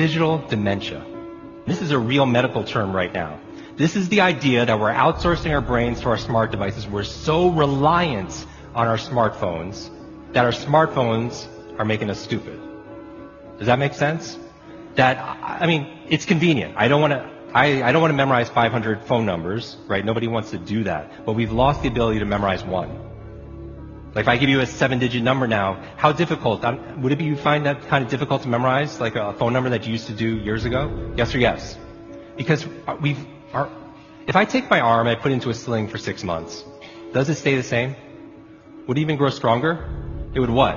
digital dementia. This is a real medical term right now. This is the idea that we're outsourcing our brains to our smart devices. We're so reliant on our smartphones that our smartphones are making us stupid. Does that make sense? I mean, it's convenient. I don't want to memorize 500 phone numbers, right? Nobody wants to do that. But we've lost the ability to memorize one. Like if I give you a 7-digit number now, how difficult? Would you find that kind of difficult to memorize, like a phone number that you used to do years ago? Yes or yes? Because if I take my arm and I put it into a sling for 6 months, does it stay the same? Would it even grow stronger? It would what?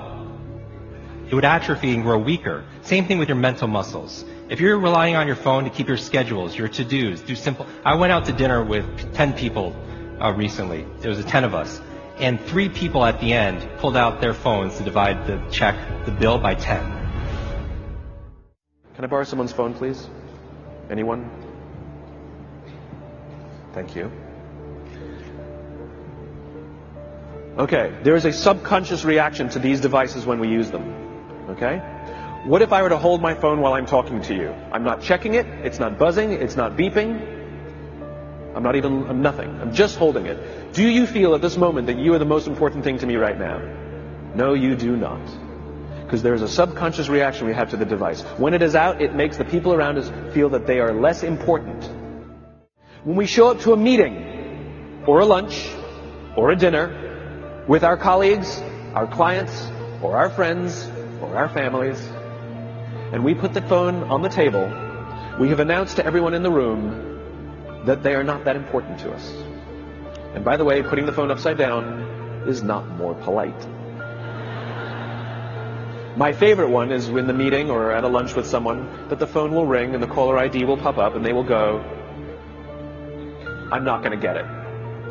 It would atrophy and grow weaker. Same thing with your mental muscles. If you're relying on your phone to keep your schedules, your to-dos, do simple... I went out to dinner with 10 people recently. There was 10 of us. And 3 people at the end pulled out their phones to divide the bill by 10. Can I borrow someone's phone, please? Anyone? Thank you. Okay, there is a subconscious reaction to these devices when we use them. Okay? What if I were to hold my phone while I'm talking to you? I'm not checking it, it's not buzzing, it's not beeping. I'm nothing. I'm just holding it. Do you feel at this moment that you are the most important thing to me right now? No, you do not. Because there is a subconscious reaction we have to the device. When it is out, it makes the people around us feel that they are less important. When we show up to a meeting, or a lunch, or a dinner, with our colleagues, our clients, or our friends, or our families, and we put the phone on the table, we have announced to everyone in the room that they are not that important to us. And by the way, putting the phone upside down is not more polite. My favorite one is in the meeting or at a lunch with someone that the phone will ring and the caller ID will pop up and they will go, I'm not going to get it.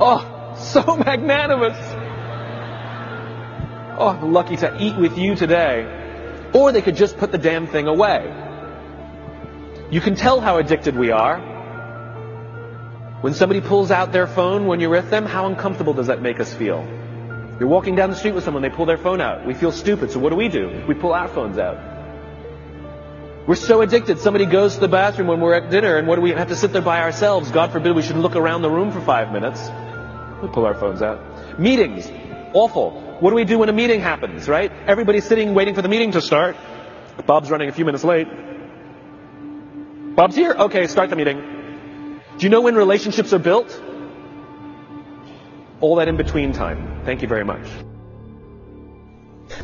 Oh, so magnanimous. Oh, I'm lucky to eat with you today. Or they could just put the damn thing away. You can tell how addicted we are. When somebody pulls out their phone when you're with them, how uncomfortable does that make us feel? You're walking down the street with someone, they pull their phone out. We feel stupid, so what do? We pull our phones out. We're so addicted. Somebody goes to the bathroom when we're at dinner, and what do we have to sit there by ourselves? God forbid we should look around the room for 5 minutes. We pull our phones out. Meetings. Awful. What do we do when a meeting happens, right? Everybody's sitting waiting for the meeting to start. Bob's running a few minutes late. Bob's here? Okay, start the meeting. Do you know when relationships are built? All that in between time. Thank you very much.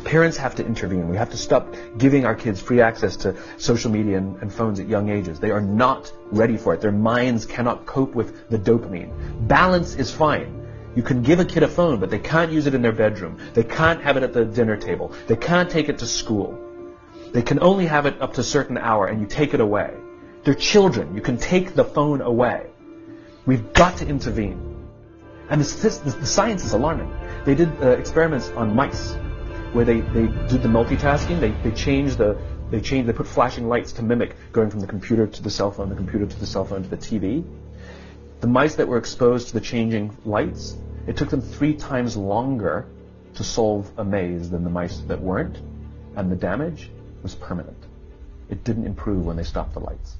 Parents have to intervene. We have to stop giving our kids free access to social media and phones at young ages. They are not ready for it. Their minds cannot cope with the dopamine. Balance is fine. You can give a kid a phone, but they can't use it in their bedroom. They can't have it at the dinner table. They can't take it to school. They can only have it up to a certain hour, and you take it away. They're children. You can take the phone away. We've got to intervene. And the science is alarming. They did experiments on mice where they did the multitasking. They put flashing lights to mimic going from the computer to the cell phone, the computer to the cell phone to the TV. The mice that were exposed to the changing lights, it took them 3 times longer to solve a maze than the mice that weren't, and the damage was permanent. It didn't improve when they stopped the lights.